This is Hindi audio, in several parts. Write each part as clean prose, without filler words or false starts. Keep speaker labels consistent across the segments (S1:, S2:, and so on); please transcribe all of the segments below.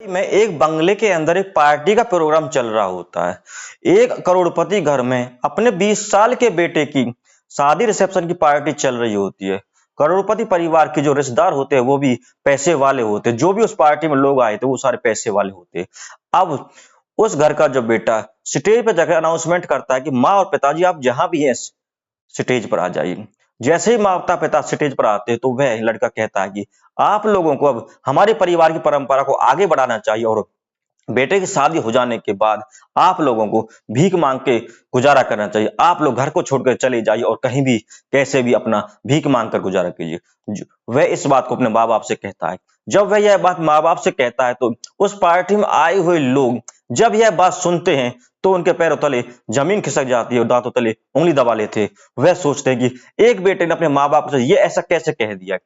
S1: में एक बंगले के अंदर एक पार्टी का प्रोग्राम चल रहा होता है। एक करोड़पति घर में अपने 20 साल के बेटे की शादी रिसेप्शन की पार्टी चल रही होती है। करोड़पति परिवार के जो रिश्तेदार होते हैं वो भी पैसे वाले होते हैं। जो भी उस पार्टी में लोग आए थे वो सारे पैसे वाले होते हैं। अब उस घर का जो बेटा स्टेज पर जाकर अनाउंसमेंट करता है कि माँ और पिताजी आप जहां भी हैं स्टेज पर आ जाइए। जैसे ही माता पिता स्टेज पर आते हैं तो वह लड़का कहता है कि आप लोगों को अब हमारे परिवार की परंपरा को आगे बढ़ाना चाहिए और बेटे की शादी हो जाने के बाद आप लोगों को भीख मांग के गुजारा करना चाहिए। आप लोग घर को छोड़कर चले जाइए और कहीं भी कैसे भी अपना भीख मांग कर गुजारा कीजिए। वह इस बात को अपने माँ बाप से कहता है। जब वह यह बात माँ बाप से कहता है तो उस पार्टी में आए हुए लोग जब यह बात सुनते हैं तो उनके पैरों तले जमीन खिसक जाती है और दांतों तले उंगली दबा लेते हैं। वह सोचते हैं कि एक बेटे ने अपने माँ बाप से ये ऐसा कैसे कह दिया।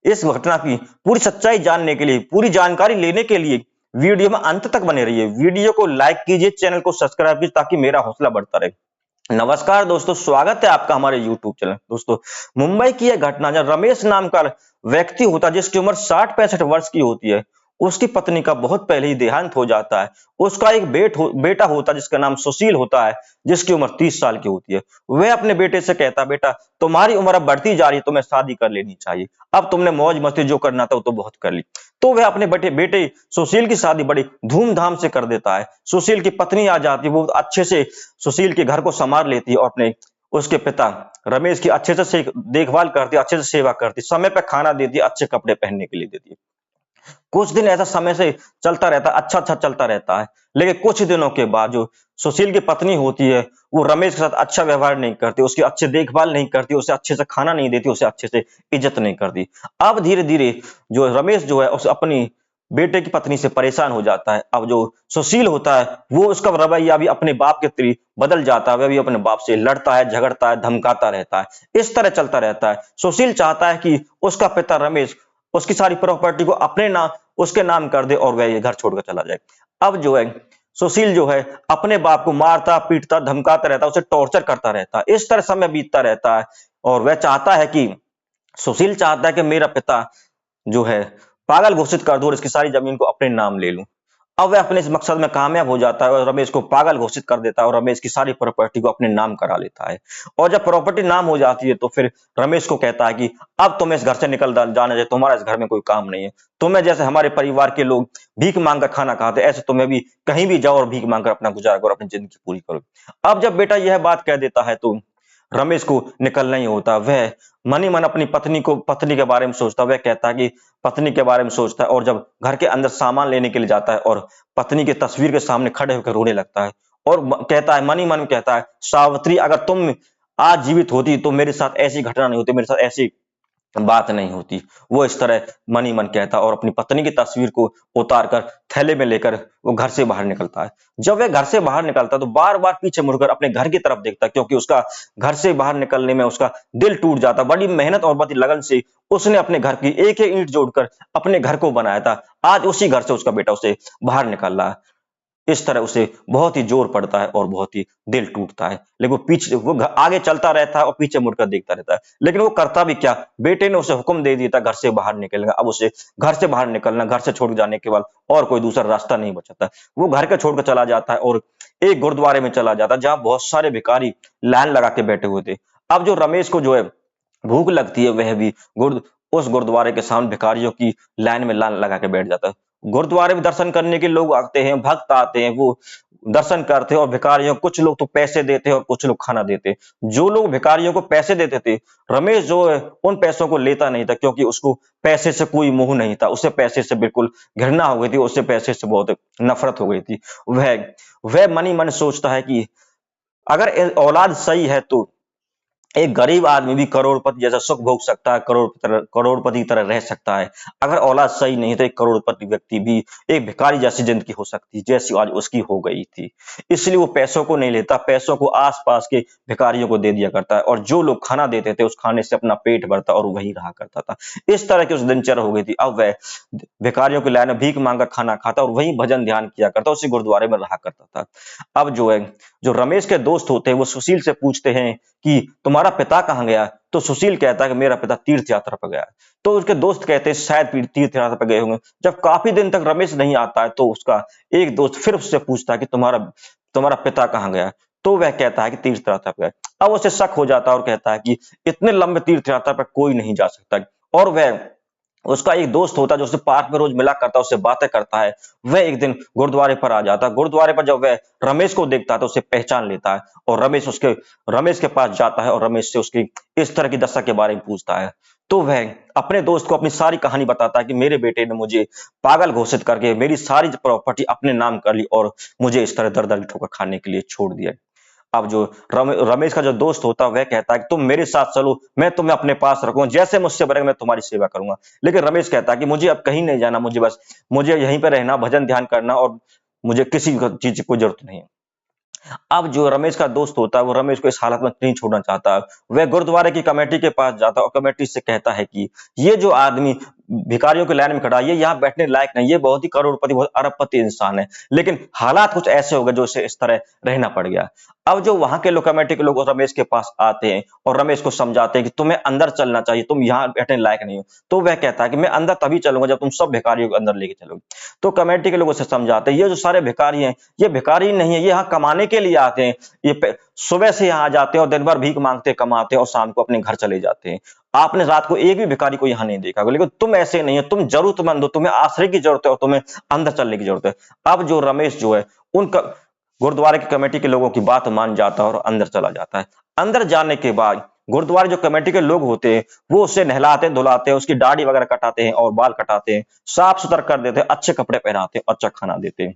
S1: इस घटना की पूरी सच्चाई जानने के लिए, पूरी जानकारी लेने के लिए वीडियो में अंत तक बने रहिए। वीडियो को लाइक कीजिए, चैनल को सब्सक्राइब कीजिए ताकि मेरा हौसला बढ़ता रहे। नमस्कार दोस्तों, स्वागत है आपका हमारे यूट्यूब चैनल। दोस्तों, मुंबई की यह घटना जब रमेश नाम का व्यक्ति होता है जिसकी उम्र 60-65 वर्ष की होती है, उसकी पत्नी का बहुत पहले ही देहांत हो जाता है। उसका एक बेटा होता है जिसका नाम सुशील होता है, जिसकी उम्र 30 साल की होती है। वह अपने बेटे से कहता है, बेटा तुम्हारी उम्र अब बढ़ती जा रही है, तुम्हें शादी कर लेनी चाहिए। अब तुमने मौज मस्ती जो करना था वो तो बहुत कर ली। तो वह अपने बेटे सुशील की शादी बड़ी धूमधाम से कर देता है। सुशील की पत्नी आ जाती है, वो अच्छे से सुशील के घर को संभाल लेती है और अपने उसके पिता रमेश की अच्छे से देखभाल करती है, अच्छे से सेवा करती है, समय पर खाना देती है, अच्छे कपड़े पहनने के लिए देती है। कुछ दिन ऐसा समय से चलता रहता है, अच्छा चलता रहता है। लेकिन कुछ दिनों के बाद जो सुशील की पत्नी होती है वो रमेश के साथ अच्छा व्यवहार नहीं करती, उसकी अच्छे देखभाल नहीं करती, उसे अच्छे से खाना नहीं देती, उसे अच्छे से इज्जत नहीं करती। अब धीरे धीरे जो रमेश जो है उस अपनी बेटे की पत्नी से परेशान हो जाता है। अब जो सुशील होता है वो उसका रवैया भी अपने बाप के प्रति बदल जाता है। वह भी अपने बाप से लड़ता है, झगड़ता है, धमकाता रहता है। इस तरह चलता रहता है। सुशील चाहता है कि उसका पिता रमेश उसकी सारी प्रॉपर्टी को अपने नाम उसके नाम कर दे और वह ये घर छोड़कर चला जाए। अब जो है सुशील जो है अपने बाप को मारता, पीटता, धमकाता रहता है, उसे टॉर्चर करता रहता है। इस तरह समय बीतता रहता है और वह चाहता है कि सुशील चाहता है कि मेरा पिता जो है पागल घोषित कर दूं और इसकी सारी जमीन को अपने नाम ले लूं। अब वह अपने इस मकसद में कामयाब हो जाता है और रमेश को पागल घोषित कर देता है और रमेश की सारी प्रॉपर्टी को अपने नाम करा लेता है। और जब प्रॉपर्टी नाम हो जाती है तो फिर रमेश को कहता है कि अब तुम्हें इस घर से निकल जाना चाहिए, तुम्हारा इस घर में कोई काम नहीं है। तुम्हें जैसे हमारे परिवार के लोग भीख मांग कर खाना खाते ऐसे तुम्हें भी कहीं भी जाओ और भीख मांग कर अपना गुजारा करो, अपनी जिंदगी पूरी करो। अब जब बेटा यह बात कह देता है तो रमेश को निकलना ही होता। वह मन ही मन अपनी पत्नी के बारे में सोचता। वह कहता है कि पत्नी के बारे में सोचता है और जब घर के अंदर सामान लेने के लिए जाता है और पत्नी की तस्वीर के सामने खड़े होकर रोने लगता है और कहता है, मन ही मन कहता है, सावित्री अगर तुम आज जीवित होती तो मेरे साथ ऐसी घटना नहीं होती, मेरे साथ ऐसी बात नहीं होती। वो इस तरह मन ही मन कहता और अपनी पत्नी की तस्वीर को उतार कर थैले में लेकर वो घर से बाहर निकलता है। जब वह घर से बाहर निकलता है तो बार बार पीछे मुड़कर अपने घर की तरफ देखता है, क्योंकि उसका घर से बाहर निकलने में उसका दिल टूट जाता। बड़ी मेहनत और बड़ी लगन से उसने अपने घर की एक एक ईंट जोड़कर अपने घर को बनाया था। आज उसी घर से उसका बेटा उसे बाहर निकाल रहा है। इस तरह उसे बहुत ही जोर पड़ता है और बहुत ही दिल टूटता है। लेकिन वो आगे चलता रहता है और पीछे मुड़कर देखता रहता है। लेकिन वो करता भी क्या, बेटे ने उसे हुक्म दे दिया था घर से बाहर निकलने का। अब उसे घर से बाहर निकलना, घर से छोड़ जाने के बाद और कोई दूसरा रास्ता नहीं बचता। वो घर के छोड़कर चला जाता है और एक गुरुद्वारे में चला जाता है जहां बहुत सारे भिखारी लाइन लगा के बैठे हुए थे। अब जो रमेश को जो है भूख लगती है, वह भी उस गुरुद्वारे के सामने भिखारियों की लाइन में लाइन लगा के बैठ जाता है। गुरुद्वारे में दर्शन करने के लोग आते हैं, भक्त आते हैं, वो दर्शन करते हैं और भिखारियों कुछ लोग तो पैसे देते हैं और कुछ लोग खाना देते हैं। जो लोग भिखारियों को पैसे देते थे, रमेश जो है उन पैसों को लेता नहीं था, क्योंकि उसको पैसे से कोई मोह नहीं था। उसे पैसे से बिल्कुल घृणा हो गई थी, उससे पैसे से बहुत नफरत हो गई थी। वह मन ही मन सोचता है कि अगर औलाद सही है तो एक गरीब आदमी भी करोड़पति जैसा सुख भोग सकता है, करोड़पति की तरह रह सकता है। अगर औलाद सही नहीं तो एक करोड़पति व्यक्ति भी एक भिखारी जैसी जिंदगी हो सकती है जैसी आज उसकी हो गई थी। इसलिए वो पैसों को नहीं लेता, पैसों को आसपास के भिखारियों को दे दिया करता है और जो लोग खाना देते थे उस खाने से अपना पेट भरता और वही रहा करता था। इस तरह की उस दिनचर्या हो गई थी। अब वह भिखारियों की लाइन में भीख मांगकर खाना खाता और वही भजन ध्यान किया करता, उसी गुरुद्वारे में रहा करता था। अब जो है जो रमेश के दोस्त होते हैं वो सुशील से पूछते हैं कि तुम्हारे तुम्हारा पिता कहाँ गया? तो सुशील कहता है कि मेरा पिता तीर्थ यात्रा पर गया है। तो उसके दोस्त कहते हैं शायद तीर्थ यात्रा पर गए होंगे। जब काफी दिन तक रमेश नहीं आता है तो उसका एक दोस्त फिर उससे पूछता है कि तुम्हारा तुम्हारा पिता कहाँ गया? तो वह कहता है कि तीर्थ यात्रा पर गया। अब उसे शक हो जाता है और कहता है कि इतने लंबे तीर्थ यात्रा पर कोई नहीं जा सकता। और वह उसका एक दोस्त होता है जो उससे पार्क में रोज मिला करता है, उससे बातें करता है। वह एक दिन गुरुद्वारे पर आ जाता है। गुरुद्वारे पर जब वह रमेश को देखता है तो उसे पहचान लेता है और रमेश के पास जाता है और रमेश से उसकी इस तरह की दशा के बारे में पूछता है। तो वह अपने दोस्त को अपनी सारी कहानी बताता है कि मेरे बेटे ने मुझे पागल घोषित करके मेरी सारी प्रॉपर्टी अपने नाम कर ली और मुझे इस तरह दर-दर की ठोकर खाने के लिए छोड़ दिया। अब जो रमेश का जो दोस्त होता है वह कहता है कि तुम मेरे साथ चलो, मैं तुम्हें अपने पास रखूंगा, जैसे मुझसे बनेगा मैं तुम्हारी सेवा करूंगा। लेकिन रमेश कहता है कि मुझे अब कहीं नहीं जाना, मुझे यहीं पे रहना, भजन ध्यान करना और मुझे किसी चीज की कोई जरूरत नहीं है। अब जो रमेश का दोस्त होता है वो रमेश को इस हालत में नहीं छोड़ना चाहता। वह गुरुद्वारे की कमेटी के पास जाता है और कमेटी से कहता है कि ये जो आदमी भिखारियों की लाइन में खड़ा है, ये यहाँ बैठने लायक नहीं, ये बहुत ही करोड़पति, बहुत अरबपति इंसान है, लेकिन हालात कुछ ऐसे हो गए जो इसे इस तरह रहना पड़ गया। अब जो वहां के लोग, कमेटी के लोग रमेश के पास आते हैं और रमेश को समझाते हैं कि तुम्हें अंदर चलना चाहिए, तुम यहाँ बैठने लायक नहीं हो। तो वह कहता है कि मैं अंदर तभी चलूंगा जब तुम सब भिखारियों को अंदर लेके चलोगे। तो कमेटी के लोग उसे समझाते हैं ये जो सारे भिखारी हैं, ये भिखारी नहीं है, ये यहाँ कमाने के लिए आते हैं। सुबह से यहाँ आ जाते हैं और दिन भर भीख मांगते कमाते हैं और शाम को अपने घर चले जाते हैं। आपने रात को एक भी भिखारी को यहाँ नहीं देखा होगा, लेकिन तुम ऐसे नहीं है, तुम जरूरतमंद हो, तुम्हें आश्रय की जरूरत है और तुम्हें अंदर चलने की जरूरत है। अब जो रमेश जो है उनका गुरुद्वारे की कमेटी के लोगों की बात मान जाता है और अंदर चला जाता है। अंदर जाने के बाद गुरुद्वारे जो कमेटी के लोग होते हैं वो उसे नहलाते धुलाते हैं, उसकी दाढ़ी वगैरह कटाते हैं और बाल कटाते हैं, साफ सुथरा कर देते हैं, अच्छे कपड़े पहनाते हैं, अच्छा खाना देते हैं।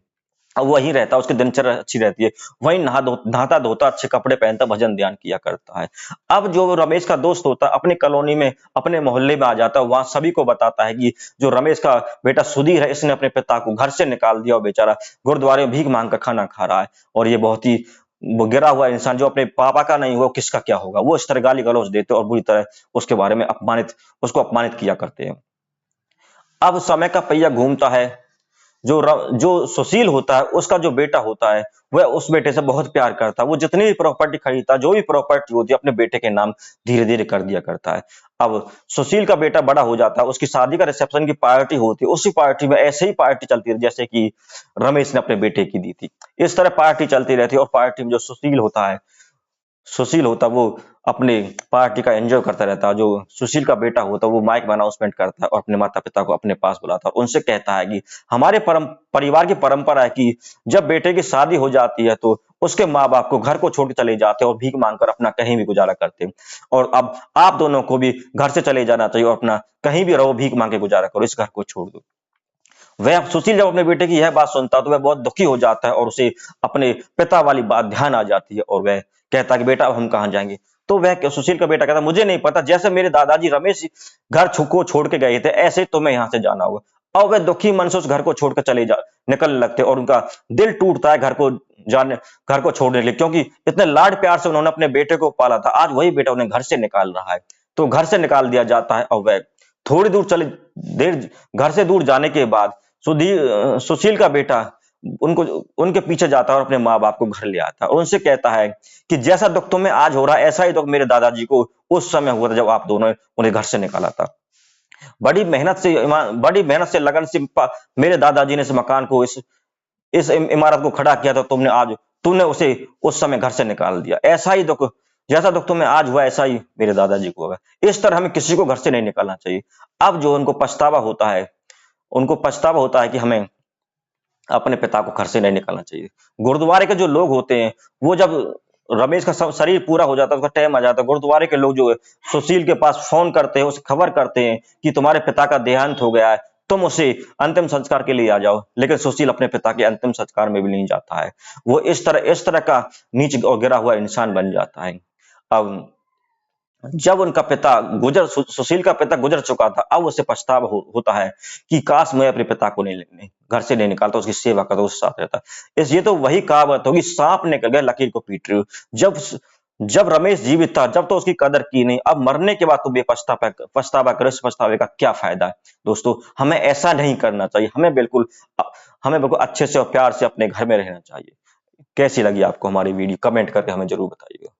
S1: अब वहीं रहता है, उसकी दिनचर्या अच्छी रहती है, वहीं नहाता धोता, अच्छे कपड़े पहनता, भजन ध्यान किया करता है। अब जो रमेश का दोस्त होता है अपनी कॉलोनी में, अपने मोहल्ले में आ जाता है, वहां सभी को बताता है कि जो रमेश का बेटा सुधीर है इसने अपने पिता को घर से निकाल दिया और बेचारा गुरुद्वारे में भीख मांग कर खाना खा रहा है और ये बहुत ही वो गिरा हुआ इंसान, जो अपने पापा का नहीं हुआ किसका क्या होगा। वो इस तरह गाली गलौज देते और बुरी तरह उसके बारे में उसको अपमानित किया करते हैं। अब समय का पहिया घूमता है। जो सुशील होता है उसका जो बेटा होता है वह उस बेटे से बहुत प्यार करता है। वो जितनी भी प्रॉपर्टी खरीदता, जो भी प्रॉपर्टी होती है अपने बेटे के नाम धीरे धीरे कर दिया करता है। अब सुशील का बेटा बड़ा हो जाता है, उसकी शादी का रिसेप्शन की पार्टी होती है, उसी पार्टी में ऐसे ही पार्टी चलती है जैसे कि रमेश ने अपने बेटे की दी थी। इस तरह पार्टी चलती रहती है और पार्टी में जो सुशील होता वो अपने पार्टी का एंजॉय करता रहता है। जो सुशील का बेटा होता है वो माइक में अनाउंसमेंट करता है और अपने माता पिता को अपने पास बुलाता है और उनसे कहता है कि हमारे परिवार की परंपरा है कि जब बेटे की शादी हो जाती है तो उसके माँ बाप को घर को छोड़ के चले जाते हैं और भीख मांगकर अपना कहीं भी गुजारा करते हैं। और अब आप दोनों को भी घर से चले जाना चाहिए और अपना कहीं भी रहो, भीख मांग के गुजारा करो, इस घर को छोड़ दो। वह सुशील जब अपने बेटे की यह बात सुनता है तो वह बहुत दुखी हो जाता है और उसे अपने पिता वाली बात ध्यान आ जाती है और वह कहता है कि बेटा अब हम कहाँ जाएंगे। तो वह सुशील का बेटा कहता है मुझे नहीं पता, जैसे मेरे दादाजी रमेश घर को छोड़ के गए थे ऐसे तुम्हें यहाँ से जाना होगा। और वह दुखी मन से उस घर को छोड़कर निकलने लगते और उनका दिल टूटता है घर को छोड़ने के लिए, क्योंकि इतने लाड प्यार से उन्होंने अपने बेटे को पाला था, आज वही बेटा उन्हें घर से निकाल रहा है। तो घर से निकाल दिया जाता है और वह थोड़ी देर घर से दूर जाने के बाद सुशील का बेटा उनके पीछे जाता है और अपने माँ बाप को घर ले आता है और उनसे कहता है कि जैसा दुख तुम्हें आज हो रहा है ऐसा ही दुख मेरे दादाजी को उस समय हुआ था जब आप दोनों उन्हें घर से निकाला था। बड़ी मेहनत से लगन से मेरे दादाजी ने इस मकान को इस इमारत को खड़ा किया था, तुमने उसे उस समय घर से निकाल दिया। ऐसा ही दुख, जैसा दुख तुम्हें आज हुआ ऐसा ही मेरे दादाजी को हुआ। इस तरह हमें किसी को घर से नहीं निकालना चाहिए। अब जो उनको पछतावा होता है कि हमें अपने पिता को घर से नहीं निकालना चाहिए। गुरुद्वारे के जो लोग होते हैं वो जब रमेश का शरीर पूरा हो जाता है, उसका टाइम आ जाता है, गुरुद्वारे के लोग जो है सुशील के पास फोन करते हैं, उसे खबर करते हैं कि तुम्हारे पिता का देहांत हो गया है, तुम उसे अंतिम संस्कार के लिए आ जाओ। लेकिन सुशील अपने पिता के अंतिम संस्कार में भी नहीं जाता है। वो इस तरह का नीच और गिरा हुआ इंसान बन जाता है। अब जब सुशील का पिता गुजर चुका था, अब उसे पछतावा होता है कि काश मैं अपने पिता को नहीं घर से नहीं निकालता, उसकी सेवा करता, उसके साथ रहता। ये तो वही कहावत होगी, सांप निकल गया लकीर को पीट रही हो। जब रमेश जीवित था जब तो उसकी कदर की नहीं, अब मरने के बाद तो पछतावा करे, इस पछतावे का क्या फायदा है। दोस्तों हमें ऐसा नहीं करना चाहिए, हमें बिल्कुल अच्छे से और प्यार से अपने घर में रहना चाहिए। कैसी लगी आपको हमारी वीडियो, कमेंट करके हमें जरूर बताइएगा।